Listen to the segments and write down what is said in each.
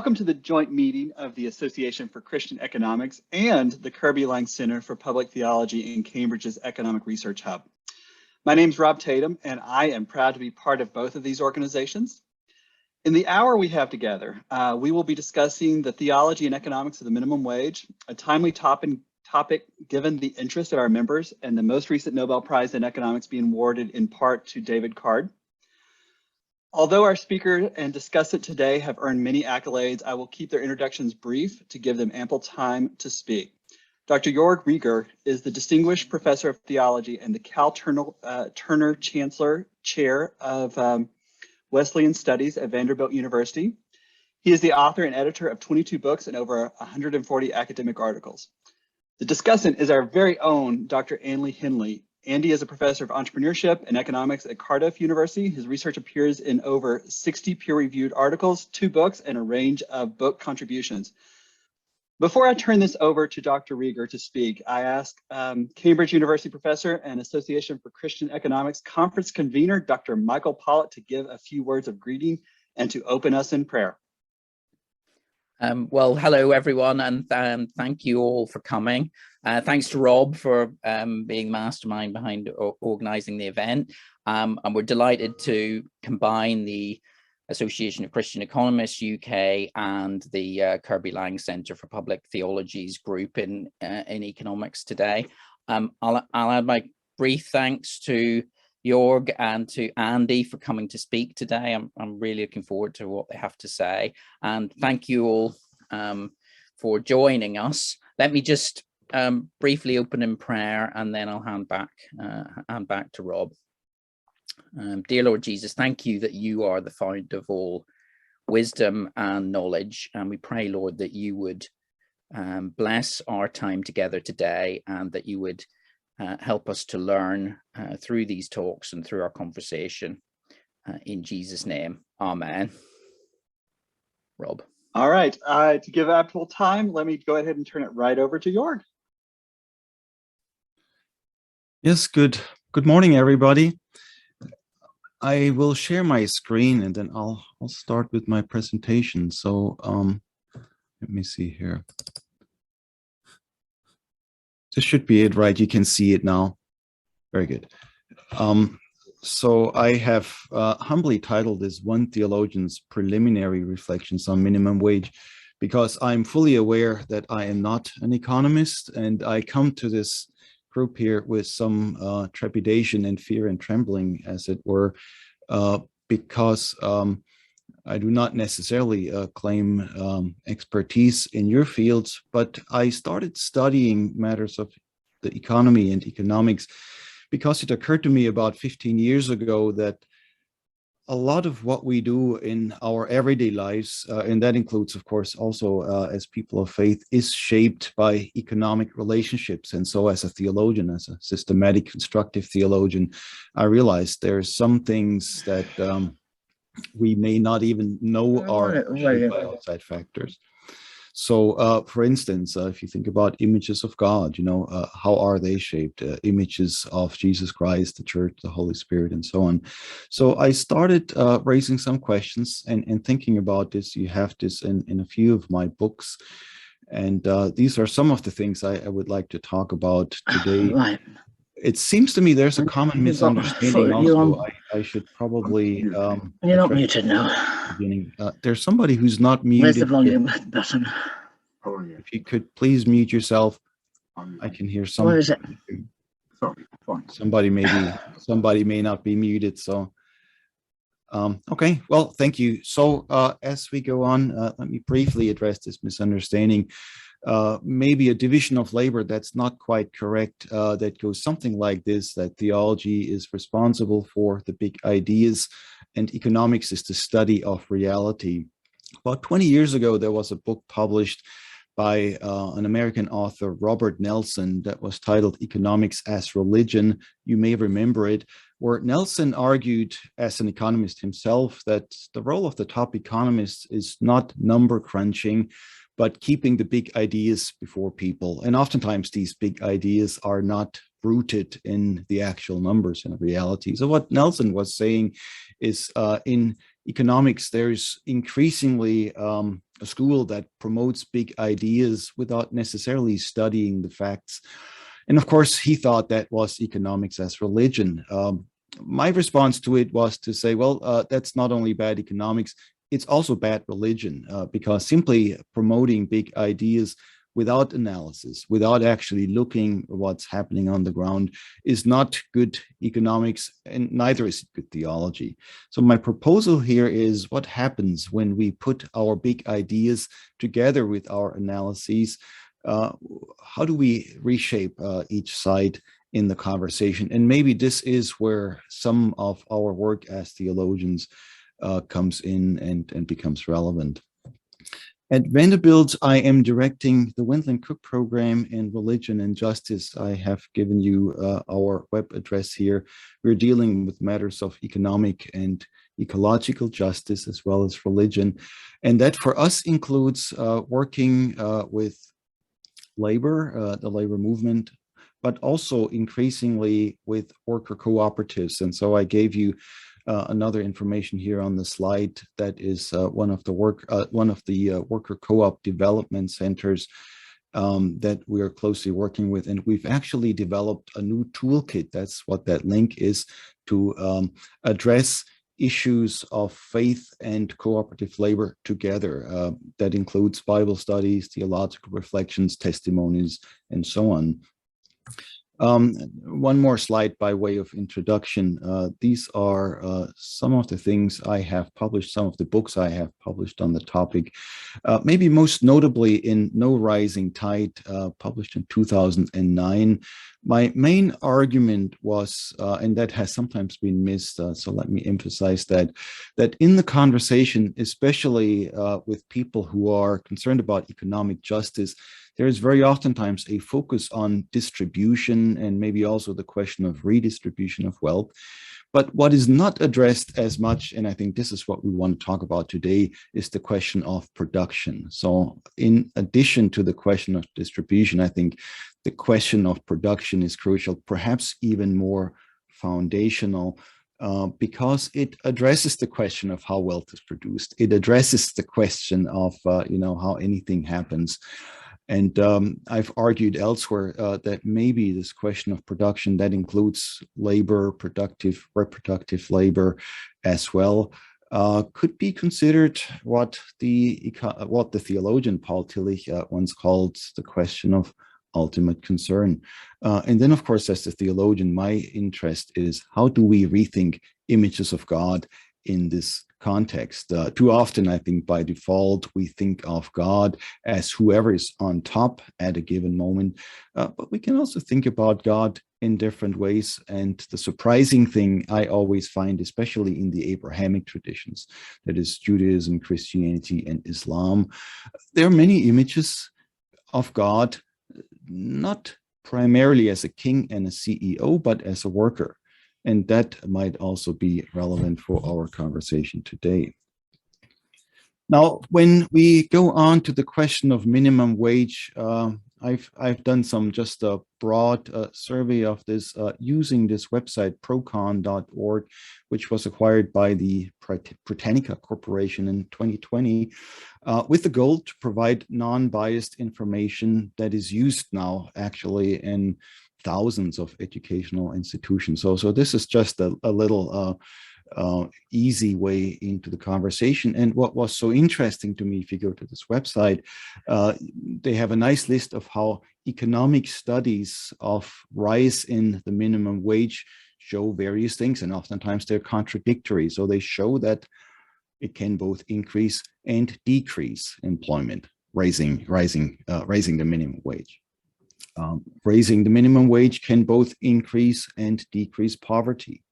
Welcome to the joint meeting of the Association for Christian Economics and the Kirby Lang Centre for Public Theology in Cambridge's Economic Research Hub. My name is Rob Tatum, and I am proud to be part of both of these organizations. In the hour we have together, we will be discussing the theology and economics of the minimum wage, a timely topic given the interest of our members and the most recent Nobel Prize in Economics being awarded in part to David Card. Although our speaker and discussant today have earned many accolades, I will keep their introductions brief to give them ample time to speak. Dr. Joerg Rieger is the Distinguished Professor of Theology and the Cal Turner Chancellor Chair of Wesleyan Studies at Vanderbilt University. He is the author and editor of 22 books and over 140 academic articles. The discussant is our very own Dr. Henley. Andy is a professor of entrepreneurship and economics at Cardiff University. His research appears in over 60 peer-reviewed articles, 2 books, and a range of book contributions. Before I turn this over to Dr. Rieger to speak, I ask Cambridge University professor and Association for Christian Economics conference convener, Dr. Michael Pollitt, to give a few words of greeting and to open us in prayer. Well, hello, everyone, and thank you all for coming. Thanks to Rob for being mastermind behind organizing the event. And we're delighted to combine the Association of Christian Economists UK and the Kirby Lang Centre for Public Theology's group in economics today. I'll add my brief thanks to Joerg and to Andy for coming to speak today. I'm really looking forward to what they have to say, and thank you all for joining us. Let me just briefly open in prayer, and then I'll hand back to Rob. Dear Lord Jesus, thank you that you are the fount of all wisdom and knowledge, and we pray, Lord, that you would bless our time together today, and that you would help us to learn through these talks and through our conversation. In Jesus' name, amen. Rob. All right, to give ample time, let me go ahead and turn it right over to Joerg. Yes, good morning, everybody. I will share my screen and then I'll start with my presentation. So let me see here. This should be it, right? You can see it now. Very good. So I have humbly titled this One Theologian's Preliminary Reflections on Minimum Wage, because I'm fully aware that I am not an economist, and I come to this group here with some trepidation and fear and trembling, as it were, because I do not necessarily claim expertise in your fields, but I started studying matters of the economy and economics because it occurred to me about 15 years ago that a lot of what we do in our everyday lives, and that includes, of course, also as people of faith, is shaped by economic relationships. And so as a theologian, as a systematic, constructive theologian, I realized there are some things that we may not even know are shaped by outside factors. So, for instance, if you think about images of God, how are they shaped? Images of Jesus Christ, the Church, the Holy Spirit, and so on. So I started raising some questions and thinking about this. You have this in a few of my books. And these are some of the things I would like to talk about today. Right. It seems to me there's a common misunderstanding also. I should probably... you're not muted now. Beginning. There's somebody who's not muted. Where's the volume button? If you could please mute yourself. I can hear something. Where is it? Sorry, fine. Somebody may not be muted, so... okay, well, thank you. So as we go on, let me briefly address this misunderstanding. Maybe a division of labor that's not quite correct, that goes something like this, that theology is responsible for the big ideas and economics is the study of reality. About 20 years ago, there was a book published by an American author, Robert Nelson, that was titled Economics as Religion. You may remember it, where Nelson argued, as an economist himself, that the role of the top economists is not number crunching, but keeping the big ideas before people. And oftentimes these big ideas are not rooted in the actual numbers and reality. So what Nelson was saying is in economics, there's increasingly a school that promotes big ideas without necessarily studying the facts. And of course, he thought that was economics as religion. My response to it was to say, well, that's not only bad economics, it's also bad religion, because simply promoting big ideas without analysis, without actually looking at what's happening on the ground, is not good economics, and neither is it good theology. So my proposal here is what happens when we put our big ideas together with our analyses. How do we reshape each side in the conversation? And maybe this is where some of our work as theologians comes in and becomes relevant. At Vanderbilt, I am directing the Wendell and Cook program in Religion and Justice. I have given you our web address here. We're dealing with matters of economic and ecological justice as well as religion. And that for us includes working with labor, the labor movement, but also increasingly with worker cooperatives. And so I gave you another information here on the slide that is one of the worker co-op development centers that we are closely working with. And we've actually developed a new toolkit. That's what that link is, to address issues of faith and cooperative labor together. That includes Bible studies, theological reflections, testimonies, and so on. One more slide by way of introduction. These are some of the things I have published, some of the books I have published on the topic. Maybe most notably in No Rising Tide, published in 2009. My main argument was, and that has sometimes been missed, so let me emphasize that in the conversation, especially with people who are concerned about economic justice, there is very oftentimes a focus on distribution and maybe also the question of redistribution of wealth. But what is not addressed as much, and I think this is what we want to talk about today, is the question of production. So in addition to the question of distribution, I think the question of production is crucial, perhaps even more foundational, because it addresses the question of how wealth is produced. It addresses the question of how anything happens. And I've argued elsewhere that maybe this question of production that includes labor, productive, reproductive labor as well, could be considered what the theologian Paul Tillich once called the question of ultimate concern. And then, of course, as the theologian, my interest is how do we rethink images of God in this context? Too often, I think by default, we think of God as whoever is on top at a given moment, but we can also think about God in different ways. And the surprising thing I always find, especially in the Abrahamic traditions, that is Judaism, Christianity, and Islam, there are many images of God, not primarily as a king and a CEO, but as a worker. And that might also be relevant for our conversation today. Now, when we go on to the question of minimum wage, I've done just a broad survey of this using this website, procon.org, which was acquired by the Britannica Corporation in 2020, with the goal to provide non-biased information that is used now actually in thousands of educational institutions. So this is just a little easy way into the conversation. And what was so interesting to me, if you go to this website, they have a nice list of how economic studies of rise in the minimum wage show various things, and oftentimes they're contradictory. So they show that it can both increase and decrease employment, raising the minimum wage. Raising the minimum wage can both increase and decrease poverty.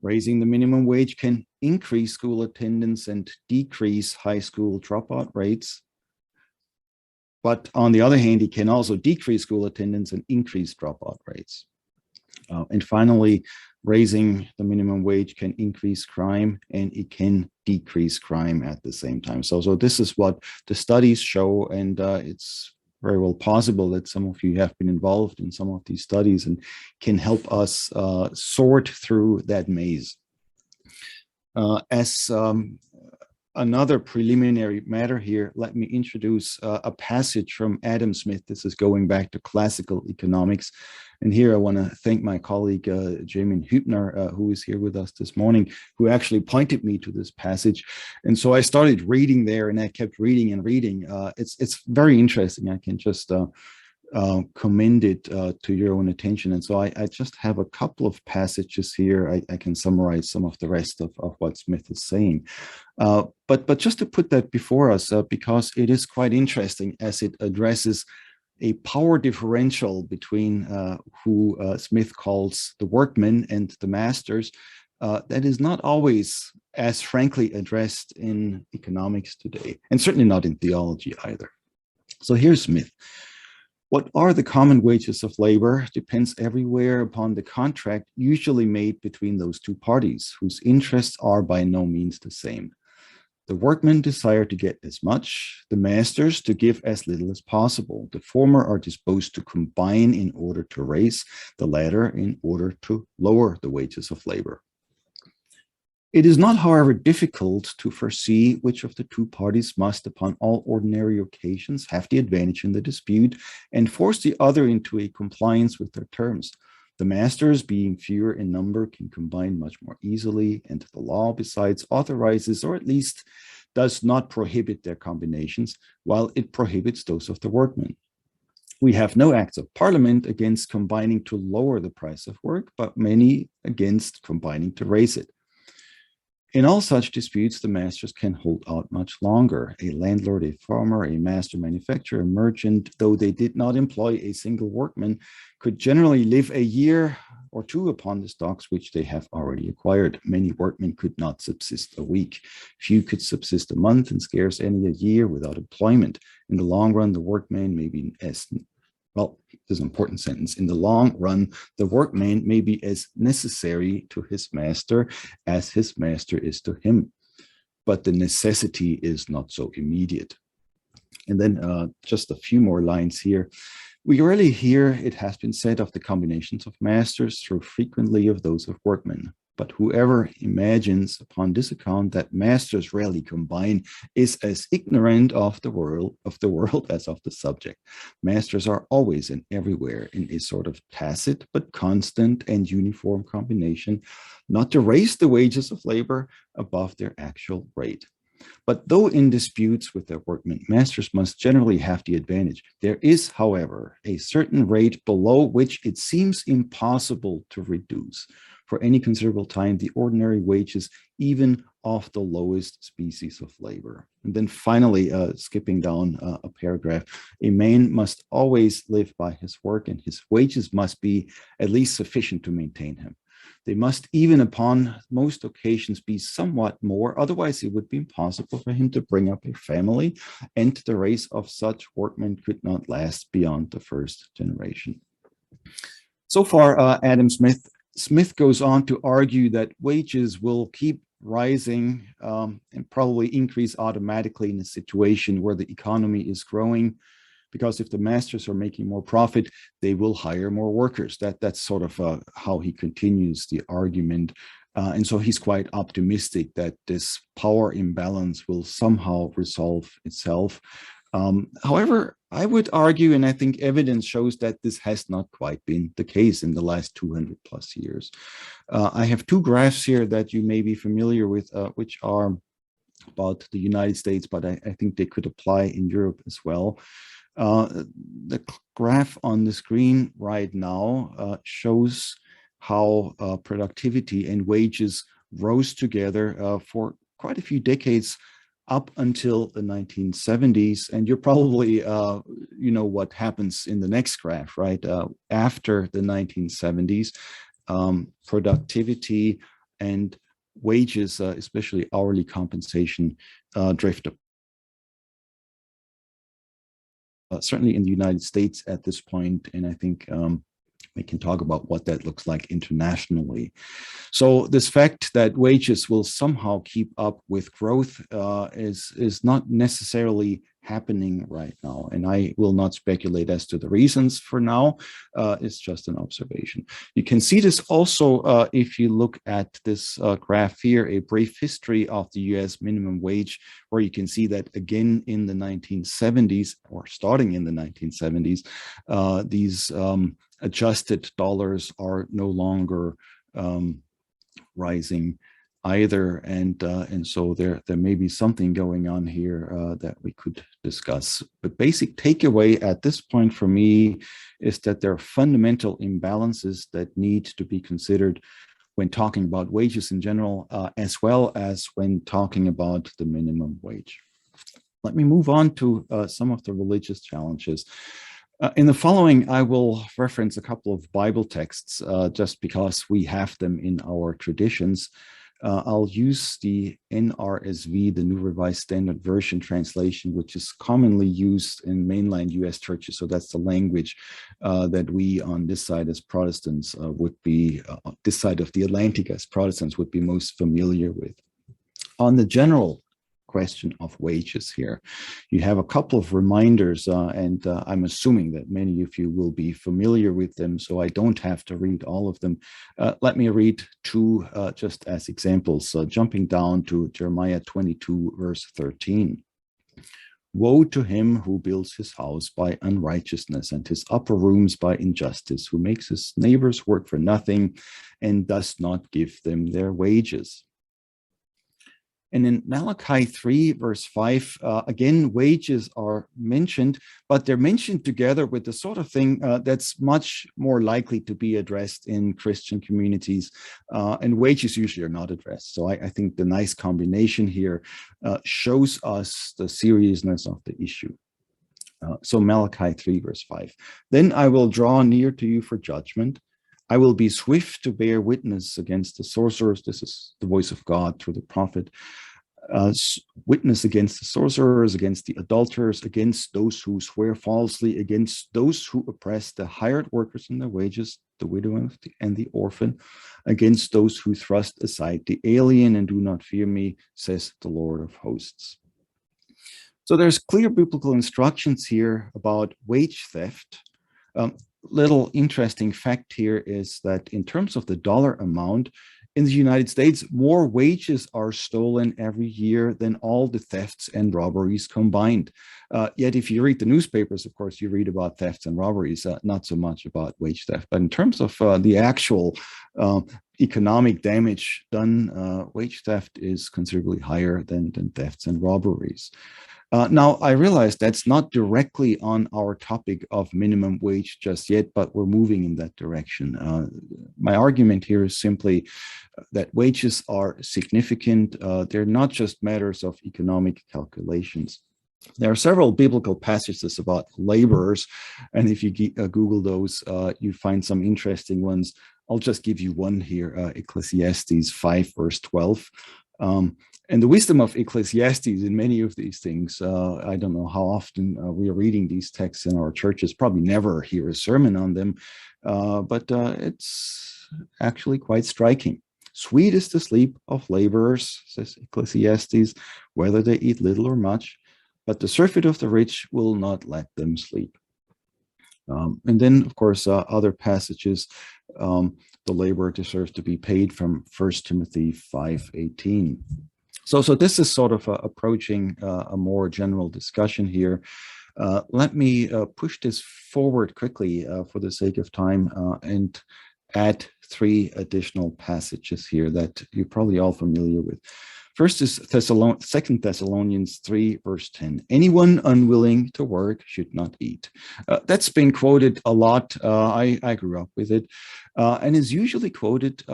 Raising the minimum wage can increase school attendance and decrease high school dropout rates. But on the other hand, it can also decrease school attendance and increase dropout rates. And finally, raising the minimum wage can increase crime and it can decrease crime at the same time. So this is what the studies show, and it's very well possible that some of you have been involved in some of these studies and can help us sort through that maze. As another preliminary matter here, let me introduce a passage from Adam Smith. This is going back to classical economics. And here I want to thank my colleague, Jamin Hübner, who is here with us this morning, who actually pointed me to this passage. And so I started reading there, and I kept reading and reading. It's very interesting. I can just commend it to your own attention. And so I just have a couple of passages here. I can summarize some of the rest of what Smith is saying. But just to put that before us, because it is quite interesting as it addresses a power differential between who Smith calls the workmen and the masters, that is not always as frankly addressed in economics today, and certainly not in theology either. So here's Smith. What are the common wages of labor depends everywhere upon the contract usually made between those two parties, whose interests are by no means the same. The workmen desire to get as much, the masters to give as little as possible. The former are disposed to combine in order to raise, the latter in order to lower the wages of labor. It is not, however, difficult to foresee which of the two parties must, upon all ordinary occasions, have the advantage in the dispute and force the other into a compliance with their terms. The masters, being fewer in number, can combine much more easily, and the law, besides, authorizes, or at least does not prohibit their combinations, while it prohibits those of the workmen. We have no acts of parliament against combining to lower the price of work, but many against combining to raise it. In all such disputes, the masters can hold out much longer. A landlord, a farmer, a master manufacturer, a merchant, though they did not employ a single workman, could generally live a year or two upon the stocks which they have already acquired. Many workmen could not subsist a week. Few could subsist a month, and scarce any a year without employment. In the long run, the workman may be well, this is an important sentence. In the long run, the workman may be as necessary to his master as his master is to him, but the necessity is not so immediate. And then just a few more lines here. We rarely hear it has been said of the combinations of masters, though frequently of those of workmen. But whoever imagines upon this account that masters rarely combine is as ignorant of the world as of the subject. Masters are always and everywhere in a sort of tacit but constant and uniform combination, not to raise the wages of labor above their actual rate. But though in disputes with their workmen, masters must generally have the advantage, there is, however, a certain rate below which it seems impossible to reduce for any considerable time the ordinary wages, even of the lowest species of labor. And then finally, skipping down a paragraph, a man must always live by his work, and his wages must be at least sufficient to maintain him. They must even upon most occasions be somewhat more, otherwise it would be impossible for him to bring up a family, and the race of such workmen could not last beyond the first generation. So far, Adam Smith. Smith goes on to argue that wages will keep rising and probably increase automatically in a situation where the economy is growing, because if the masters are making more profit, they will hire more workers. That's sort of how he continues the argument. And so he's quite optimistic that this power imbalance will somehow resolve itself. However, I would argue, and I think evidence shows that this has not quite been the case in the last 200 plus years. I have two graphs here that you may be familiar with, which are about the United States, but I think they could apply in Europe as well. The graph on the screen right now shows how productivity and wages rose together for quite a few decades up until the 1970s. And you're probably, you know what happens in the next graph, right? After the 1970s, productivity and wages, especially hourly compensation, drift up. Certainly in the United States at this point, and I think we can talk about what that looks like internationally. So this fact that wages will somehow keep up with growth is not necessarily happening right now. And I will not speculate as to the reasons for now. It's just an observation. You can see this also if you look at this graph here, a brief history of the US minimum wage, where you can see that again in the 1970s, or starting in the 1970s, these adjusted dollars are no longer rising either, and so there may be something going on here that we could discuss. But basic takeaway at this point for me is that there are fundamental imbalances that need to be considered when talking about wages in general, as well as when talking about the minimum wage. Let me move on to some of the religious challenges. In the following, I will reference a couple of Bible texts just because we have them in our traditions. I'll use the NRSV, the New Revised Standard Version translation, which is commonly used in mainline US churches. So that's the language that we on this side as Protestants would be, this side of the Atlantic as Protestants would be most familiar with. On the general question of wages here, you have a couple of reminders, and I'm assuming that many of you will be familiar with them, so I don't have to read all of them. Let me read two just as examples, jumping down to Jeremiah 22, verse 13. Woe to him who builds his house by unrighteousness and his upper rooms by injustice, who makes his neighbors work for nothing and does not give them their wages. And in Malachi 3, verse 5, again, wages are mentioned, but they're mentioned together with the sort of thing that's much more likely to be addressed in Christian communities, and wages usually are not addressed. So I think the nice combination here shows us the seriousness of the issue. So Malachi 3, verse 5, then I will draw near to you for judgment. I will be swift to bear witness against the sorcerers. This is the voice of God through the prophet. Witness against the sorcerers, against the adulterers, against those who swear falsely, against those who oppress the hired workers in their wages, the widow and the orphan, against those who thrust aside the alien and do not fear me, says the Lord of hosts. So there's clear biblical instructions here about wage theft. Little interesting fact here is that in terms of the dollar amount, in the United States, more wages are stolen every year than all the thefts and robberies combined. Yet if you read the newspapers, of course, you read about thefts and robberies, not so much about wage theft. But in terms of the actual economic damage done, wage theft is considerably higher than thefts and robberies. Now, I realize that's not directly on our topic of minimum wage just yet, but we're moving in that direction. My argument here is simply that wages are significant. They're not just matters of economic calculations. There are several biblical passages about laborers, and if you Google those, you find some interesting ones. I'll just give you one here, Ecclesiastes 5, verse 12. And the wisdom of Ecclesiastes in many of these things, I don't know how often we are reading these texts in our churches, probably never hear a sermon on them, but it's actually quite striking. Sweet is the sleep of laborers, says Ecclesiastes, whether they eat little or much, but the surfeit of the rich will not let them sleep. And then, of course, other passages, the laborer deserves to be paid from 1 Timothy 5:18. So this is sort of approaching a more general discussion here. Let me push this forward quickly for the sake of time and add three additional passages here that you're probably all familiar with. First is 2 Thessalonians 3, verse 10. Anyone unwilling to work should not eat. That's been quoted a lot. I grew up with it, and is usually quoted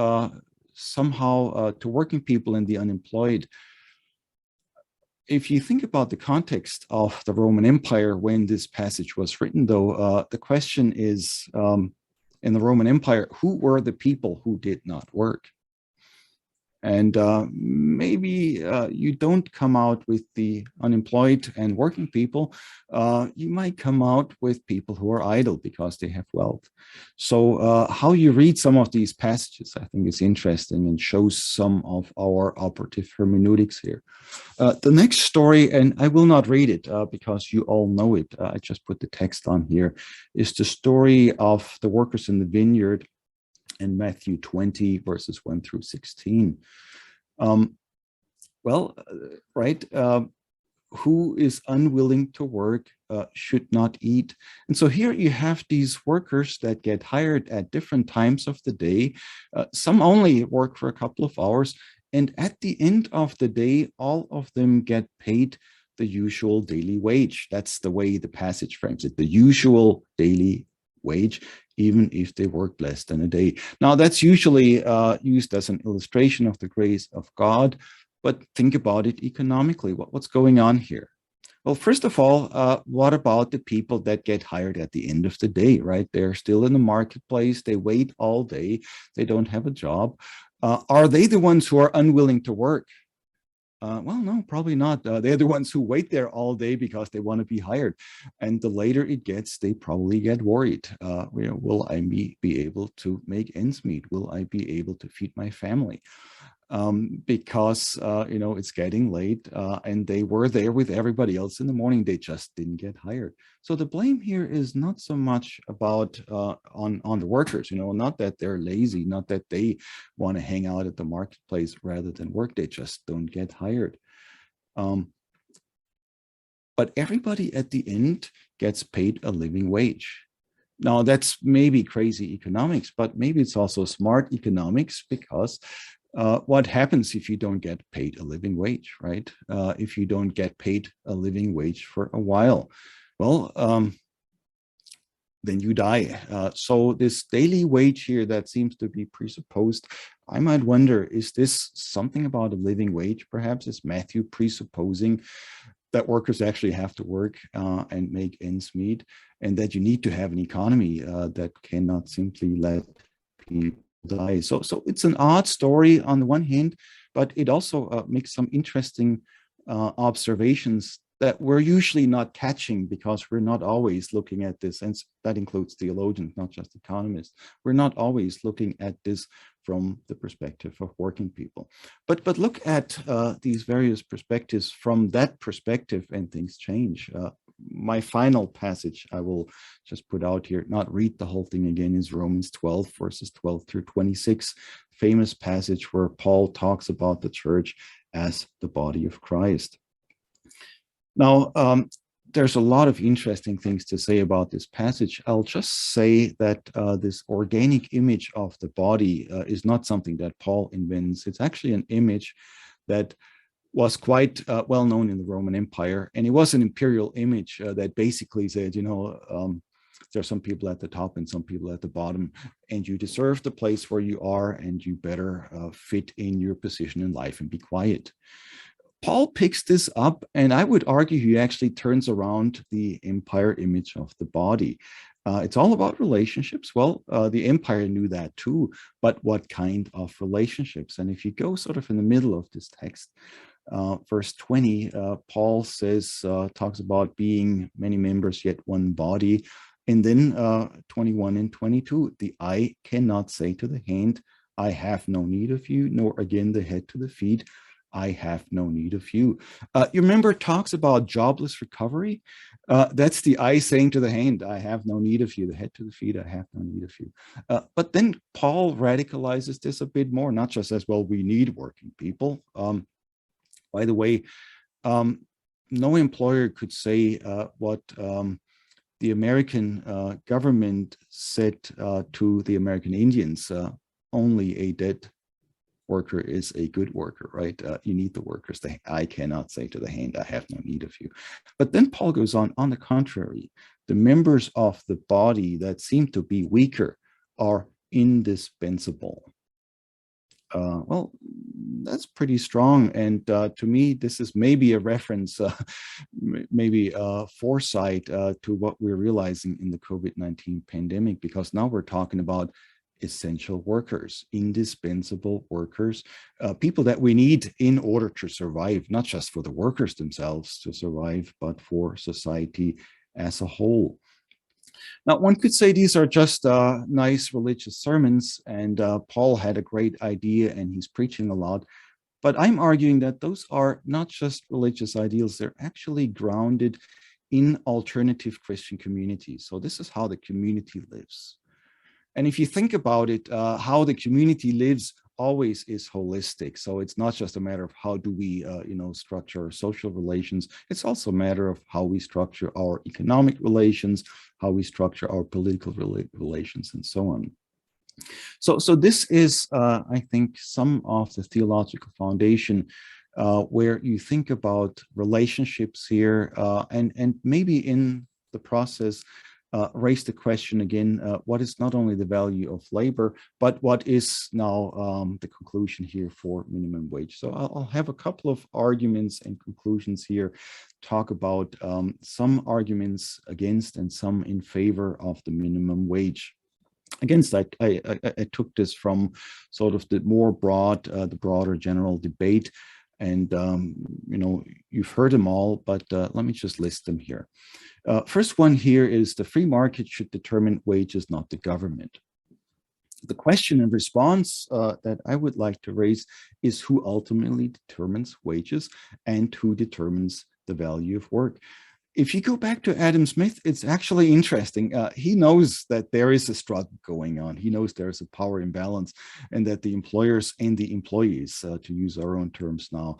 somehow to working people and the unemployed. If you think about the context of the Roman Empire when this passage was written, though, the question is, in the Roman Empire, who were the people who did not work? And maybe you don't come out with the unemployed and working people. You might come out with people who are idle because they have wealth. So how you read some of these passages, I think is interesting and shows some of our operative hermeneutics here. The next story, and I will not read it because you all know it. I just put the text on here, is the story of the workers in the vineyard in Matthew 20, verses 1 through 16. Who is unwilling to work should not eat. And so here you have these workers that get hired at different times of the day. Some only work for a couple of hours. And at the end of the day, all of them get paid the usual daily wage. That's the way the passage frames it, the usual daily wage, even if they work less than a day. Now, that's usually used as an illustration of the grace of God, but think about it economically. What's going on here? Well, first of all, what about the people that get hired at the end of the day, right? They're still in the marketplace. They wait all day. They don't have a job. Are they the ones who are unwilling to work? Well, no, probably not. They're the ones who wait there all day because they want to be hired. And the later it gets, they probably get worried. Will I be able to make ends meet? Will I be able to feed my family? Because, it's getting late and they were there with everybody else in the morning. They just didn't get hired. So the blame here is not so much about on the workers, not that they're lazy, not that they want to hang out at the marketplace rather than work. They just don't get hired. But everybody at the end gets paid a living wage. Now, that's maybe crazy economics, but maybe it's also smart economics, because what happens if you don't get paid a living wage, right? If you don't get paid a living wage for a while, well, then you die. So this daily wage here that seems to be presupposed, I might wonder, is this something about a living wage? Perhaps is Matthew presupposing that workers actually have to work and make ends meet, and that you need to have an economy that cannot simply let people die. So it's an odd story on the one hand, but it also makes some interesting observations that we're usually not catching because we're not always looking at this, and that includes theologians, not just economists. We're not always looking at this from the perspective of working people. But look at these various perspectives from that perspective, and things change. My final passage I will just put out here, not read the whole thing again, is Romans 12, verses 12 through 26, famous passage where Paul talks about the church as the body of Christ. Now, there's a lot of interesting things to say about this passage. I'll just say that this organic image of the body is not something that Paul invents. It's actually an image that was quite well known in the Roman Empire. And it was an imperial image that basically said, there are some people at the top and some people at the bottom, and you deserve the place where you are, and you better fit in your position in life and be quiet. Paul picks this up, and I would argue he actually turns around the empire image of the body. It's all about relationships. Well, the empire knew that too, but what kind of relationships? And if you go sort of in the middle of this text, verse 20, Paul talks about being many members, yet one body. And then 21 and 22, the eye cannot say to the hand, I have no need of you, nor again the head to the feet, I have no need of you. You remember it talks about jobless recovery? That's the eye saying to the hand, I have no need of you. The head to the feet, I have no need of you. But then Paul radicalizes this a bit more, not just as, well, we need working people. By the way, no employer could say what the American government said to the American Indians, only a dead worker is a good worker, right? You need the workers. The eye cannot say to the hand, I have no need of you. But then Paul goes on the contrary, the members of the body that seem to be weaker are indispensable. Well, that's pretty strong. And to me, this is maybe a reference, maybe a foresight to what we're realizing in the COVID-19 pandemic, because now we're talking about essential workers, indispensable workers, people that we need in order to survive, not just for the workers themselves to survive, but for society as a whole. Now, one could say these are just nice religious sermons, and Paul had a great idea and he's preaching a lot. But I'm arguing that those are not just religious ideals, they're actually grounded in alternative Christian communities. So this is how the community lives. And if you think about it, how the community lives always is holistic. So it's not just a matter of how do we, structure our social relations. It's also a matter of how we structure our economic relations, how we structure our political relations, and so on. So this is, I think, some of the theological foundation where you think about relationships here, and maybe in the process raise the question again, what is not only the value of labor, but what is now the conclusion here for minimum wage? So I'll have a couple of arguments and conclusions here, talk about some arguments against and some in favor of the minimum wage. Against, I took this from sort of the more broad, the broader general debate, and you've heard them all, but let me just list them here. First one here is the free market should determine wages, not the government. The question and response that I would like to raise is who ultimately determines wages and who determines the value of work. If you go back to Adam Smith, it's actually interesting. He knows that there is a struggle going on. He knows there's a power imbalance and that the employers and the employees, to use our own terms now,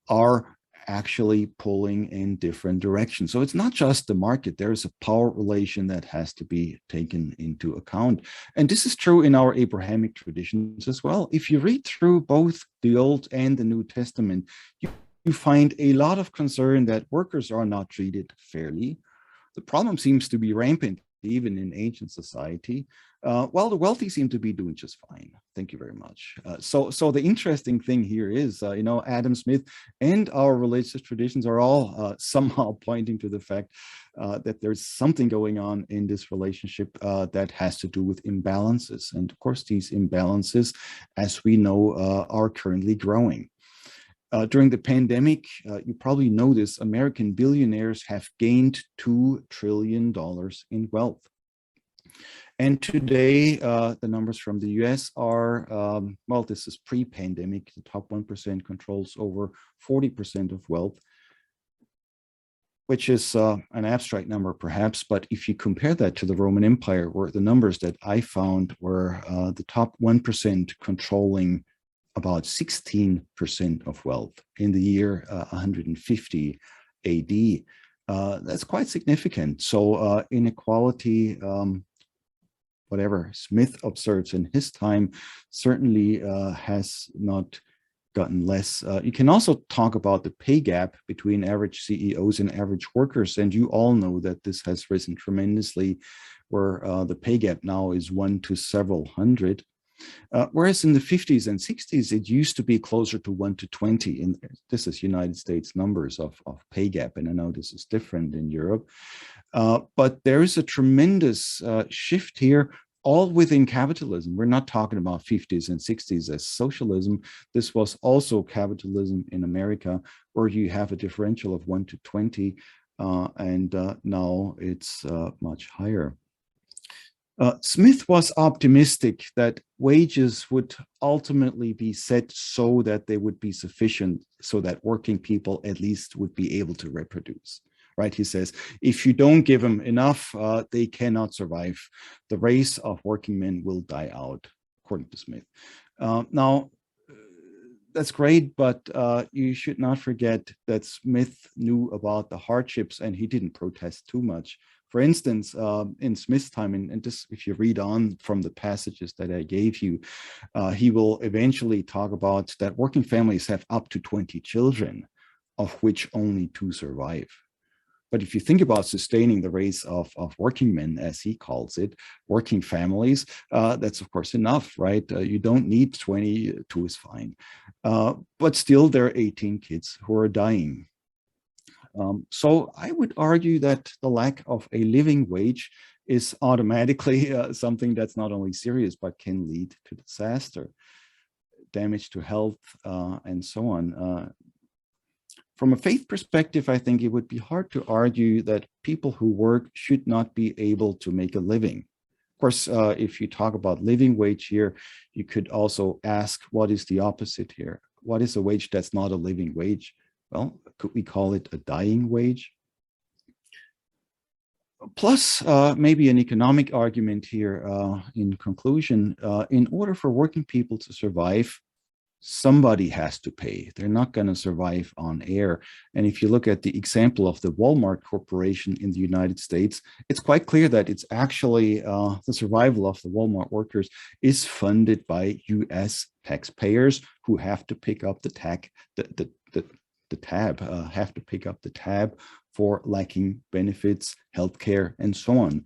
are actually pulling in different directions. So it's not just the market. There's a power relation that has to be taken into account. And this is true in our Abrahamic traditions as well. If you read through both the Old and the New Testament, you find a lot of concern that workers are not treated fairly. The problem seems to be rampant even in ancient society, while the wealthy seem to be doing just fine. Thank you very much. So the interesting thing here is, Adam Smith and our religious traditions are all somehow pointing to the fact that there's something going on in this relationship that has to do with imbalances. And of course, these imbalances, as we know, are currently growing. During the pandemic, you probably know this, American billionaires have gained $2 trillion in wealth. And today, the numbers from the US are, well, this is pre-pandemic, the top 1% controls over 40% of wealth, which is an abstract number perhaps, but if you compare that to the Roman Empire, where the numbers that I found were the top 1% controlling about 16% of wealth in the year 150 AD. That's quite significant. So inequality, whatever Smith observes in his time, certainly has not gotten less. You can also talk about the pay gap between average CEOs and average workers, and you all know that this has risen tremendously, where the pay gap now is 1 to several hundred. Whereas in the 50s and 60s, it used to be closer to 1 to 20. And this is United States numbers of pay gap. And I know this is different in Europe. But there is a tremendous shift here, all within capitalism. We're not talking about 50s and 60s as socialism. This was also capitalism in America, where you have a differential of 1 to 20. And now it's much higher. Smith was optimistic that wages would ultimately be set so that they would be sufficient, so that working people at least would be able to reproduce, right? He says, if you don't give them enough, they cannot survive. The race of working men will die out, according to Smith. Now, that's great, but you should not forget that Smith knew about the hardships and he didn't protest too much. For instance, in Smith's time, and just if you read on from the passages that I gave you, he will eventually talk about that working families have up to 20 children, of which only 2 survive. But if you think about sustaining the race of working men, as he calls it, working families, that's of course enough, right? You don't need 20, 2 is fine. But still there are 18 kids who are dying. So I would argue that the lack of a living wage is automatically something that's not only serious, but can lead to disaster, damage to health, and so on. From a faith perspective, I think it would be hard to argue that people who work should not be able to make a living. Of course, if you talk about living wage here, you could also ask, what is the opposite here? What is a wage that's not a living wage? Well, could we call it a dying wage? Plus, maybe an economic argument here in conclusion. In order for working people to survive, somebody has to pay. They're not going to survive on air. And if you look at the example of the Walmart Corporation in the United States, it's quite clear that it's actually the survival of the Walmart workers is funded by US taxpayers who have to pick up the tab, have to pick up the tab for lacking benefits, healthcare, and so on.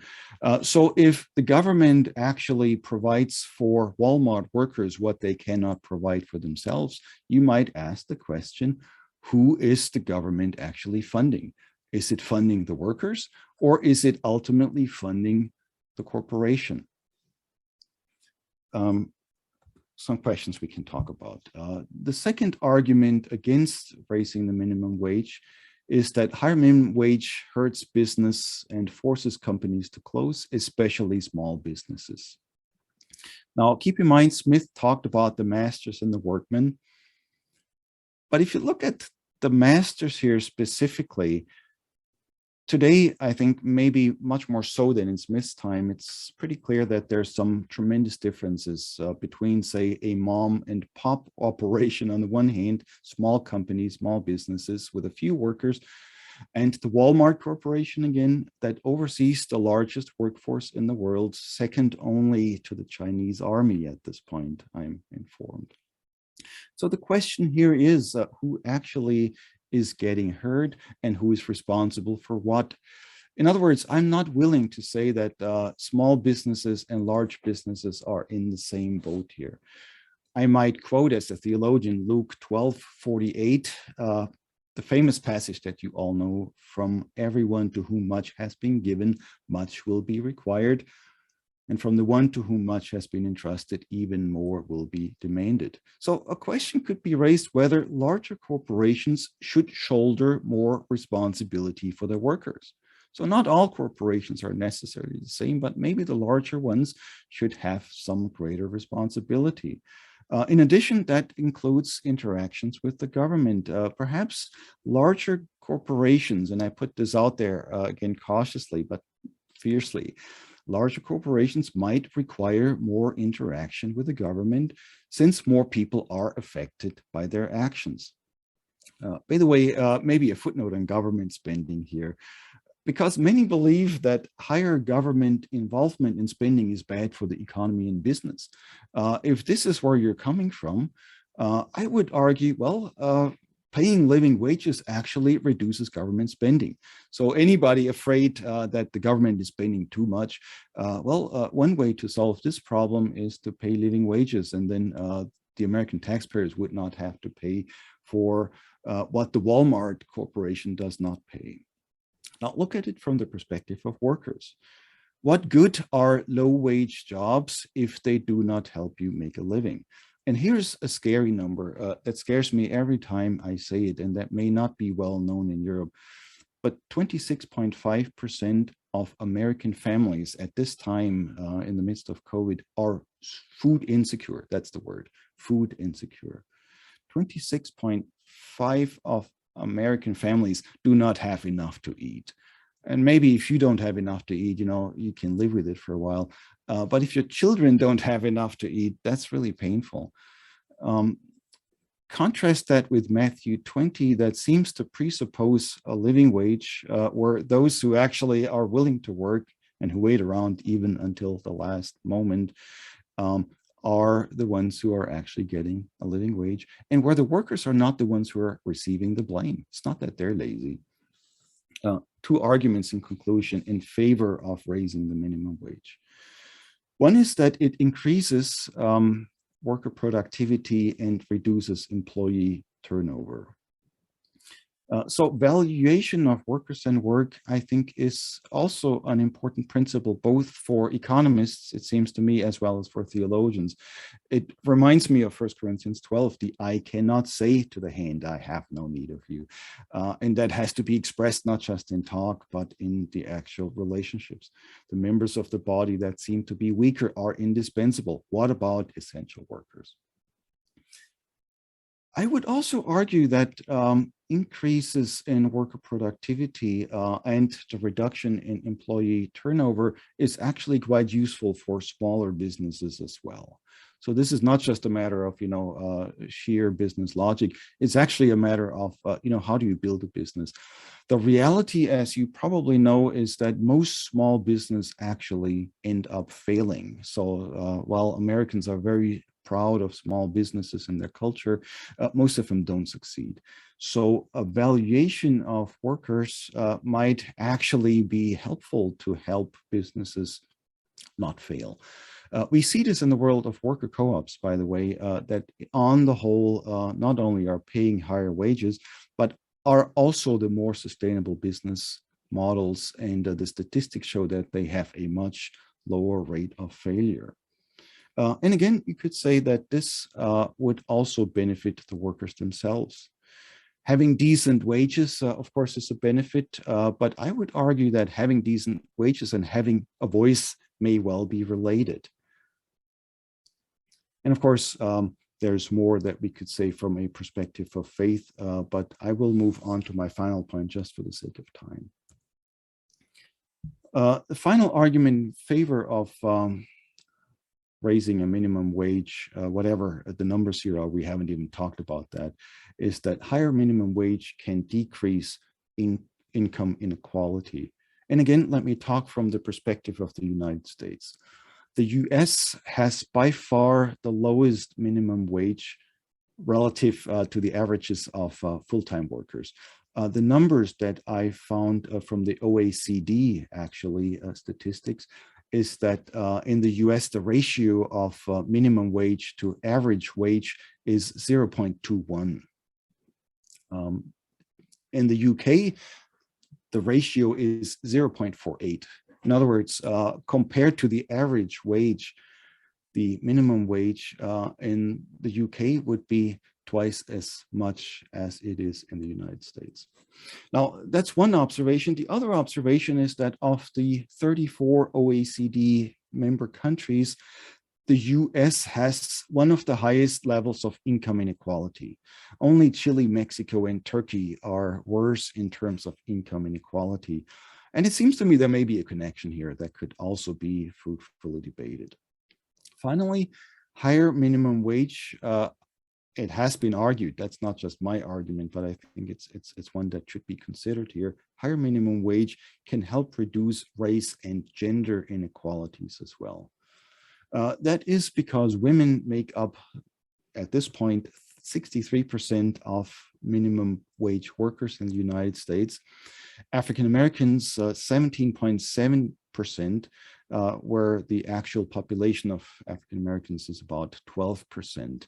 So if the government actually provides for Walmart workers what they cannot provide for themselves, you might ask the question, who is the government actually funding? Is it funding the workers, or is it ultimately funding the corporation? Some questions we can talk about. The second argument against raising the minimum wage is that higher minimum wage hurts business and forces companies to close, especially small businesses. Now, keep in mind, Smith talked about the masters and the workmen. But if you look at the masters here specifically, today, I think maybe much more so than in Smith's time, it's pretty clear that there's some tremendous differences between, say, a mom and pop operation on the one hand, small companies, small businesses with a few workers, and the Walmart Corporation, again, that oversees the largest workforce in the world, second only to the Chinese army at this point, I'm informed. So the question here is who actually is getting hurt and who is responsible for what. In other words, I'm not willing to say that small businesses and large businesses are in the same boat here. I might quote as a theologian Luke 12:48, the famous passage that you all know, from everyone to whom much has been given, much will be required. And from the one to whom much has been entrusted, even more will be demanded. So a question could be raised whether larger corporations should shoulder more responsibility for their workers. So not all corporations are necessarily the same, but maybe the larger ones should have some greater responsibility. In addition, that includes interactions with the government. Perhaps larger corporations, and I put this out there again cautiously, but fiercely, larger corporations might require more interaction with the government since more people are affected by their actions. By the way, maybe a footnote on government spending here, because many believe that higher government involvement in spending is bad for the economy and business. If this is where you're coming from, I would argue, well, paying living wages actually reduces government spending. So anybody afraid that the government is spending too much, one way to solve this problem is to pay living wages, and then the American taxpayers would not have to pay for what the Walmart Corporation does not pay. Now look at it from the perspective of workers. What good are low-wage jobs if they do not help you make a living? And here's a scary number that scares me every time I say it, and that may not be well known in Europe, but 26.5% of American families at this time in the midst of COVID are food insecure. That's the word, food insecure. 26.5% of American families do not have enough to eat. And maybe if you don't have enough to eat, you can live with it for a while. But if your children don't have enough to eat, that's really painful. Contrast that with Matthew 20, that seems to presuppose a living wage, where those who actually are willing to work and who wait around even until the last moment are the ones who are actually getting a living wage, and where the workers are not the ones who are receiving the blame. It's not that they're lazy. Two arguments in conclusion in favor of raising the minimum wage. One is that it increases worker productivity and reduces employee turnover. So valuation of workers and work, I think, is also an important principle, both for economists, it seems to me, as well as for theologians. It reminds me of 1 Corinthians 12, the I cannot say to the hand, I have no need of you. And that has to be expressed not just in talk, but in the actual relationships. The members of the body that seem to be weaker are indispensable. What about essential workers? I would also argue that increases in worker productivity and the reduction in employee turnover is actually quite useful for smaller businesses as well. So this is not just a matter of, sheer business logic. It's actually a matter of, how do you build a business? The reality, as you probably know, is that most small business actually end up failing. So while Americans are very proud of small businesses and their culture, most of them don't succeed. So a valuation of workers might actually be helpful to help businesses not fail. We see this in the world of worker co-ops, by the way, that on the whole, not only are paying higher wages, but are also the more sustainable business models, and the statistics show that they have a much lower rate of failure. And again, you could say that this would also benefit the workers themselves. Having decent wages, of course, is a benefit, but I would argue that having decent wages and having a voice may well be related. And of course, there's more that we could say from a perspective of faith, but I will move on to my final point just for the sake of time. The final argument in favor of raising a minimum wage, whatever the numbers here are, we haven't even talked about that, is that higher minimum wage can decrease income inequality. And again, let me talk from the perspective of the United States. The US has by far the lowest minimum wage relative to the averages of full-time workers. The numbers that I found from the OECD, actually, statistics, is that in the US, the ratio of minimum wage to average wage is 0.21. In the UK, the ratio is 0.48. In other words, compared to the average wage, the minimum wage in the UK would be twice as much as it is in the United States. Now, that's one observation. The other observation is that of the 34 OECD member countries, the US has one of the highest levels of income inequality. Only Chile, Mexico, and Turkey are worse in terms of income inequality. And it seems to me there may be a connection here that could also be fruitfully debated. Finally, higher minimum wage. It has been argued, that's not just my argument, but I think it's one that should be considered here. Higher minimum wage can help reduce race and gender inequalities as well. That is because women make up, at this point, 63% of minimum wage workers in the United States. African Americans, 17.7%, where the actual population of African Americans is about 12%.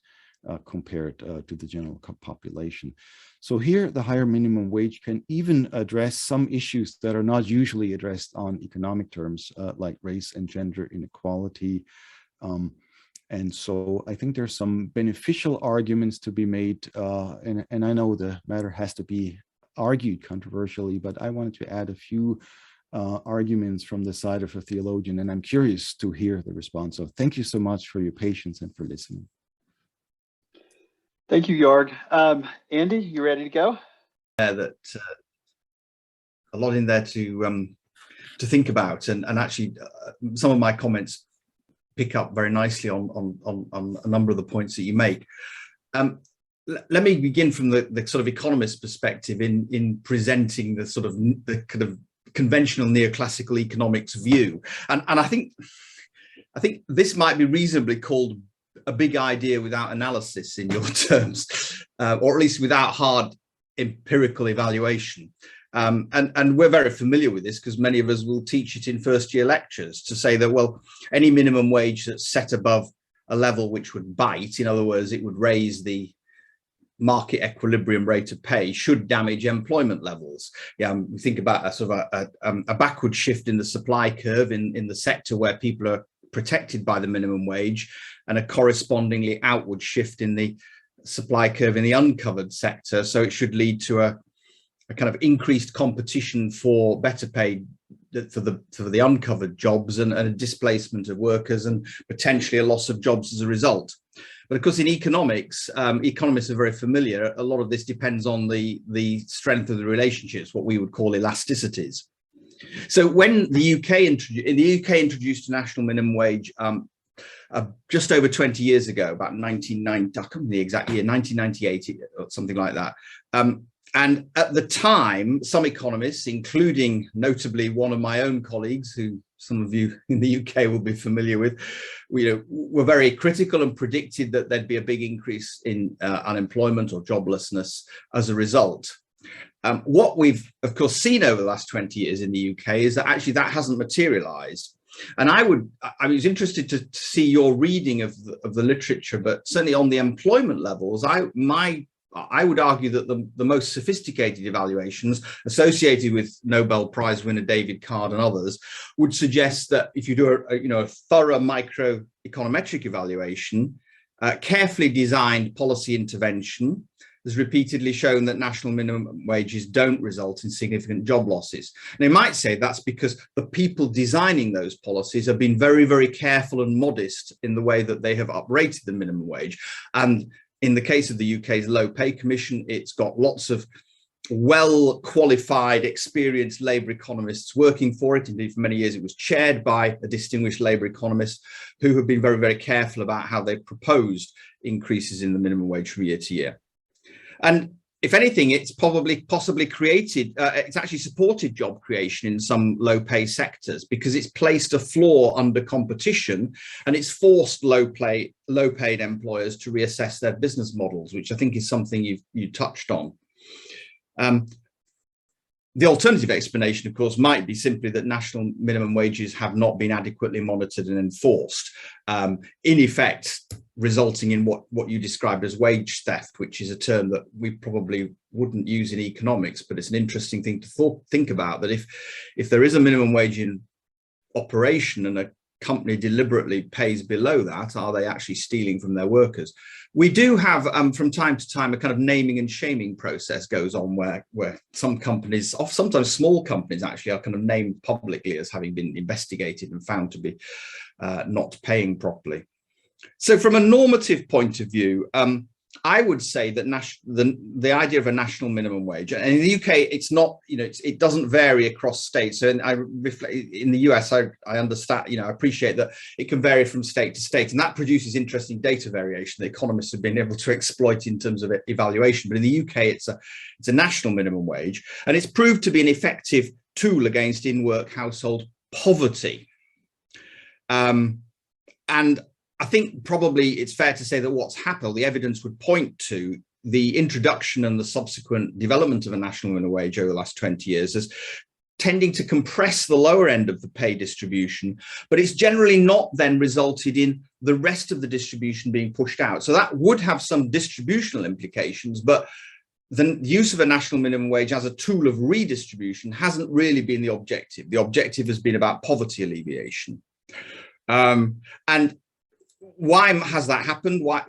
Compared to the general population. So here, the higher minimum wage can even address some issues that are not usually addressed on economic terms, like race and gender inequality. And so I think there's some beneficial arguments to be made, and I know the matter has to be argued controversially, but I wanted to add a few arguments from the side of a theologian, and I'm curious to hear the response. So thank you so much for your patience and for listening. Thank you, Joerg. Andy, you ready to go? That a lot in there to think about, and actually some of my comments pick up very nicely on a number of the points that you make. Let me begin from the sort of economist perspective in presenting the sort of the kind of conventional neoclassical economics view, and I think this might be reasonably called a big idea without analysis in your terms, or at least without hard empirical evaluation. And we're very familiar with this because many of us will teach it in first year lectures to say that, well, any minimum wage that's set above a level which would bite, in other words, it would raise the market equilibrium rate of pay should damage employment levels. We think about a sort of a backward shift in the supply curve in the sector where people are protected by the minimum wage, and a correspondingly outward shift in the supply curve in the uncovered sector. So it should lead to a kind of increased competition for better paid for the uncovered jobs, and a displacement of workers, and potentially a loss of jobs as a result. But of course, in economics, economists are very familiar. A lot of this depends on the strength of the relationships, what we would call elasticities. So when the UK introduced a national minimum wage just over 20 years ago, about 1990, I can't remember the exact year, 1998 or something like that. And at the time, some economists, including notably one of my own colleagues, who some of you in the UK will be familiar with, were very critical and predicted that there'd be a big increase in unemployment or joblessness as a result. What we've, of course, seen over the last 20 years in the UK is that actually that hasn't materialized. And I was interested to see your reading of the literature, but certainly on the employment levels, I would argue that the most sophisticated evaluations associated with Nobel Prize winner David Card and others would suggest that if you do a thorough microeconometric evaluation, carefully designed policy intervention has repeatedly shown that national minimum wages don't result in significant job losses. And they might say that's because the people designing those policies have been very, very careful and modest in the way that they have uprated the minimum wage. And in the case of the UK's Low Pay Commission, it's got lots of well-qualified, experienced labour economists working for it. Indeed, for many years, it was chaired by a distinguished labour economist who have been very, very careful about how they proposed increases in the minimum wage from year to year. And if anything, it's possibly created, it's actually supported job creation in some low pay sectors, because it's placed a floor under competition, and it's forced low paid employers to reassess their business models, which I think is something you touched on. The alternative explanation, of course, might be simply that national minimum wages have not been adequately monitored and enforced, in effect resulting in what you described as wage theft, which is a term that we probably wouldn't use in economics, but it's an interesting thing to think about, that if there is a minimum wage in operation and a company deliberately pays below that, are they actually stealing from their workers? We do have, from time to time, a kind of naming and shaming process goes on where some companies, sometimes small companies actually, are kind of named publicly as having been investigated and found to be not paying properly. So from a normative point of view, I would say that the idea of a national minimum wage, and in the UK, it's not, it doesn't vary across states. So in the US, I understand, I appreciate that it can vary from state to state, and that produces interesting data variation that economists have been able to exploit in terms of evaluation. But in the UK, it's a national minimum wage, and it's proved to be an effective tool against in-work household poverty. And I think probably it's fair to say that what's happened, the evidence would point to the introduction and the subsequent development of a national minimum wage over the last 20 years as tending to compress the lower end of the pay distribution, but it's generally not then resulted in the rest of the distribution being pushed out. So that would have some distributional implications, but the use of a national minimum wage as a tool of redistribution hasn't really been the objective. The objective has been about poverty alleviation. And why has that happened? Why,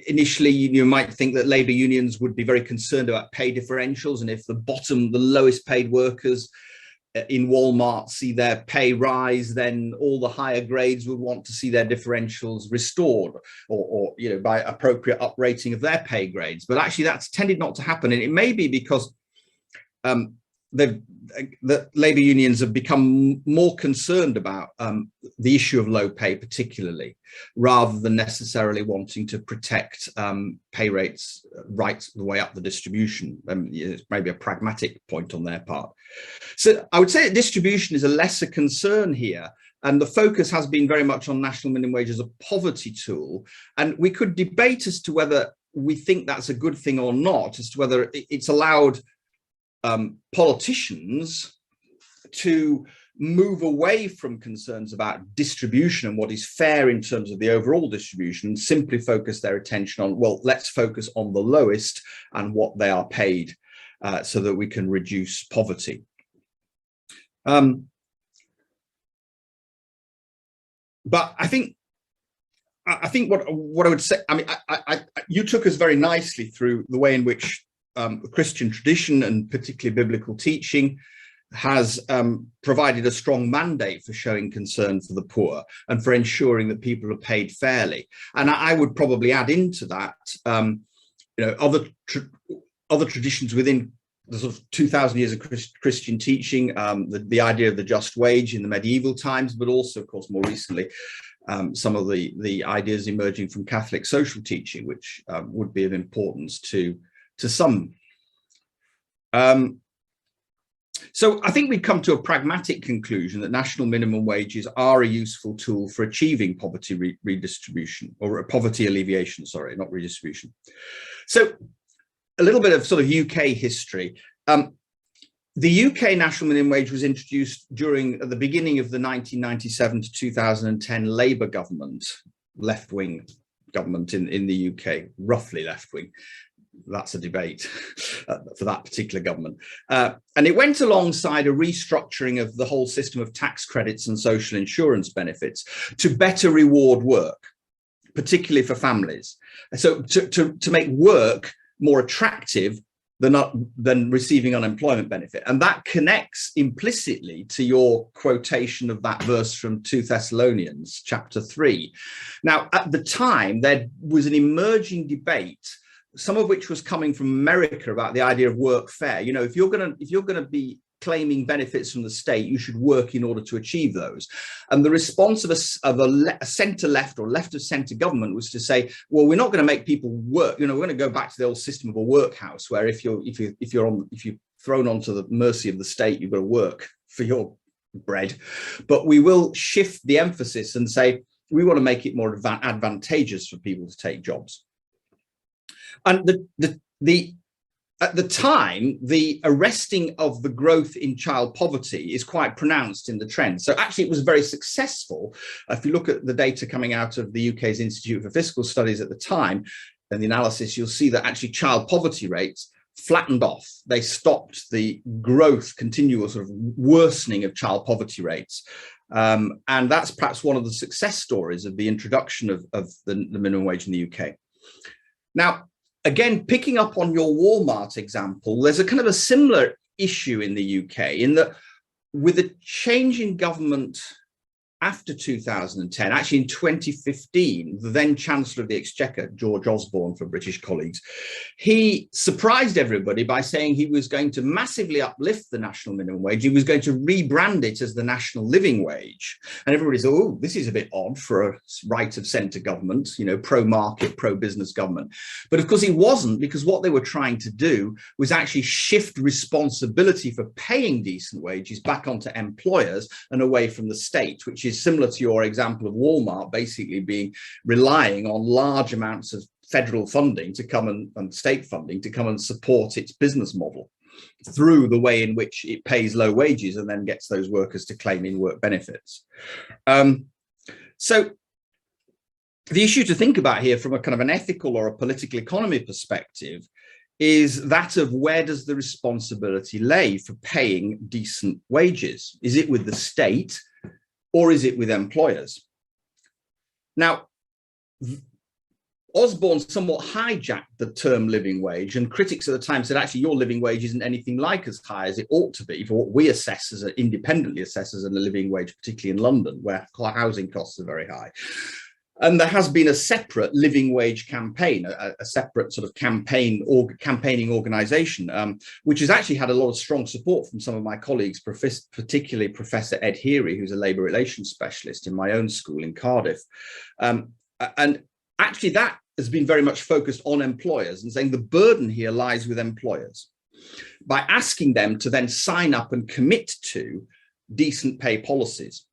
initially you might think that labour unions would be very concerned about pay differentials, and if the lowest paid workers in Walmart see their pay rise, then all the higher grades would want to see their differentials restored, or by appropriate uprating of their pay grades. But actually, that's tended not to happen, and it may be because the labour unions have become more concerned about the issue of low pay particularly, rather than necessarily wanting to protect pay rates right the way up the distribution. It's maybe a pragmatic point on their part. So I would say that distribution is a lesser concern here, and the focus has been very much on national minimum wage as a poverty tool. And we could debate as to whether we think that's a good thing or not, as to whether it's allowed politicians to move away from concerns about distribution and what is fair in terms of the overall distribution and simply focus their attention on, well, let's focus on the lowest and what they are paid so that we can reduce poverty. But I think what I would say, I mean, you took us very nicely through the way in which Christian tradition and particularly biblical teaching has provided a strong mandate for showing concern for the poor and for ensuring that people are paid fairly. And I would probably add into that, other traditions within the sort of 2,000 years of Christian teaching, the idea of the just wage in the medieval times, but also, of course, more recently, some of the ideas emerging from Catholic social teaching, which would be of importance to some. So I think we've come to a pragmatic conclusion that national minimum wages are a useful tool for achieving poverty redistribution, or poverty alleviation, sorry, not redistribution. So a little bit of sort of UK history. The UK national minimum wage was introduced during the beginning of the 1997 to 2010 Labour government, left-wing government in the UK, roughly left-wing. That's a debate for that particular government. And it went alongside a restructuring of the whole system of tax credits and social insurance benefits to better reward work, particularly for families. So to make work more attractive than receiving unemployment benefit. And that connects implicitly to your quotation of that verse from 2 Thessalonians chapter 3. Now, at the time, there was an emerging debate, some of which was coming from America, about the idea of workfare. You know, if you're going to be claiming benefits from the state, you should work in order to achieve those. And the response of a centre-left or left-of-centre government was to say, well, we're not going to make people work. You know, we're going to go back to the old system of a workhouse, where if you're thrown onto the mercy of the state, you've got to work for your bread. But we will shift the emphasis and say we want to make it more advantageous for people to take jobs. And at the time, the arresting of the growth in child poverty is quite pronounced in the trend. So actually, it was very successful. If you look at the data coming out of the UK's Institute for Fiscal Studies at the time, and the analysis, you'll see that actually child poverty rates flattened off. They stopped the continual sort of worsening of child poverty rates. And that's perhaps one of the success stories of the introduction of the minimum wage in the UK. Now, again, picking up on your Walmart example, there's a kind of a similar issue in the UK, in that with a change in government after 2010, actually in 2015, the then Chancellor of the Exchequer, George Osborne for British colleagues, he surprised everybody by saying he was going to massively uplift the national minimum wage. He was going to rebrand it as the national living wage. And everybody said, oh, this is a bit odd for a right of centre government, you know, pro-market, pro-business government. But of course he wasn't, because what they were trying to do was actually shift responsibility for paying decent wages back onto employers and away from the state, which is similar to your example of Walmart basically relying on large amounts of federal funding to come and state funding to come and support its business model through the way in which it pays low wages and then gets those workers to claim in-work benefits. So the issue to think about here from a kind of an ethical or a political economy perspective is that of where does the responsibility lay for paying decent wages? Is it with the state, or is it with employers? Now, Osborne somewhat hijacked the term living wage, and critics at the time said, actually, your living wage isn't anything like as high as it ought to be for what we assess as independently assess as a living wage, particularly in London, where housing costs are very high. And there has been a separate living wage campaign, a separate sort of campaigning organisation, which has actually had a lot of strong support from some of my colleagues, particularly Professor Ed Heery, who's a labour relations specialist in my own school in Cardiff. And actually that has been very much focused on employers and saying the burden here lies with employers by asking them to then sign up and commit to decent pay policies.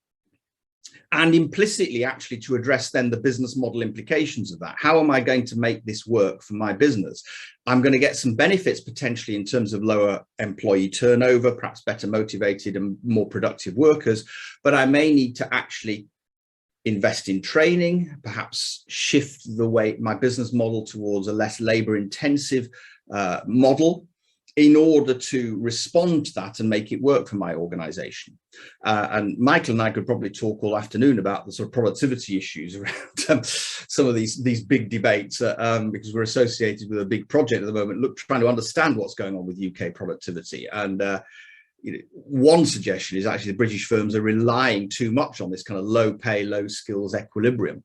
and implicitly actually to address then the business model implications of that. How am I going to make this work for my business? I'm going to get some benefits potentially in terms of lower employee turnover, perhaps better motivated and more productive workers, but I may need to actually invest in training, perhaps shift the way my business model towards a less labor intensive model in order to respond to that and make it work for my organization. And Michael and I could probably talk all afternoon about the sort of productivity issues around some of these big debates because we're associated with a big project at the moment, trying to understand what's going on with UK productivity. And one suggestion is actually the British firms are relying too much on this kind of low pay, low skills equilibrium.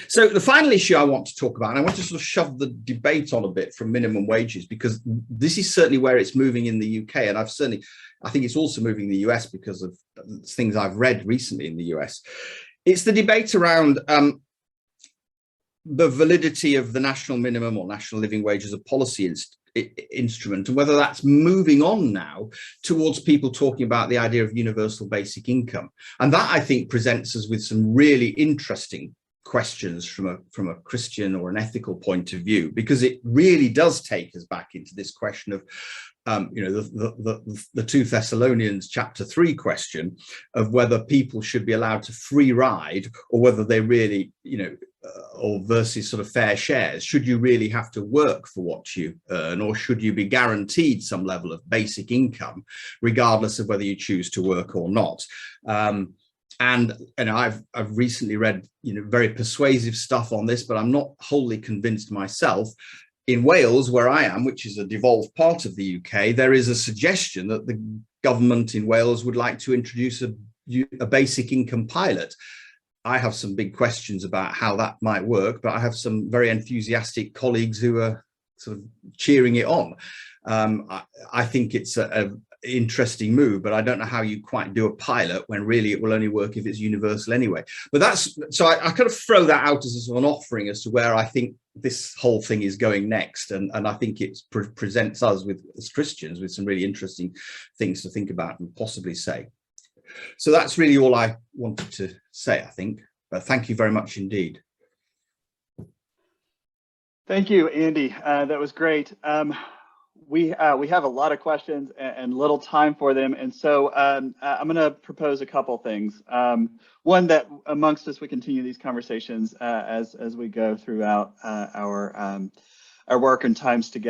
So the final issue I want to talk about, and I want to sort of shove the debate on a bit from minimum wages, because this is certainly where it's moving in the UK. And I think it's also moving in the US because of things I've read recently in the US. It's the debate around the validity of the national minimum or national living wage as a policy instrument, and whether that's moving on now towards people talking about the idea of universal basic income. And that, I think, presents us with some really interesting questions from a Christian or an ethical point of view, because it really does take us back into this question of the 2 Thessalonians chapter 3 question of whether people should be allowed to free ride, or whether they really, or versus sort of fair shares. Should you really have to work for what you earn, or should you be guaranteed some level of basic income regardless of whether you choose to work or not? And I've recently read very persuasive stuff on this, but I'm not wholly convinced myself. In Wales, where I am, which is a devolved part of the UK, there is a suggestion that the government in Wales would like to introduce a basic income pilot. I have some big questions about how that might work, but I have some very enthusiastic colleagues who are sort of cheering it on. I think it's a interesting move, but I don't know how you quite do a pilot when really it will only work if it's universal anyway. But that's, so I kind of throw that out as a sort of an offering as to where I think this whole thing is going next. And I think it presents us with, as Christians, with some really interesting things to think about and possibly say. So that's really all I wanted to say, I think. But thank you very much indeed. Thank you, Andy. That was great. We have a lot of questions and little time for them, and so I'm going to propose a couple things. One, that amongst us we continue these conversations as we go throughout our work and times together.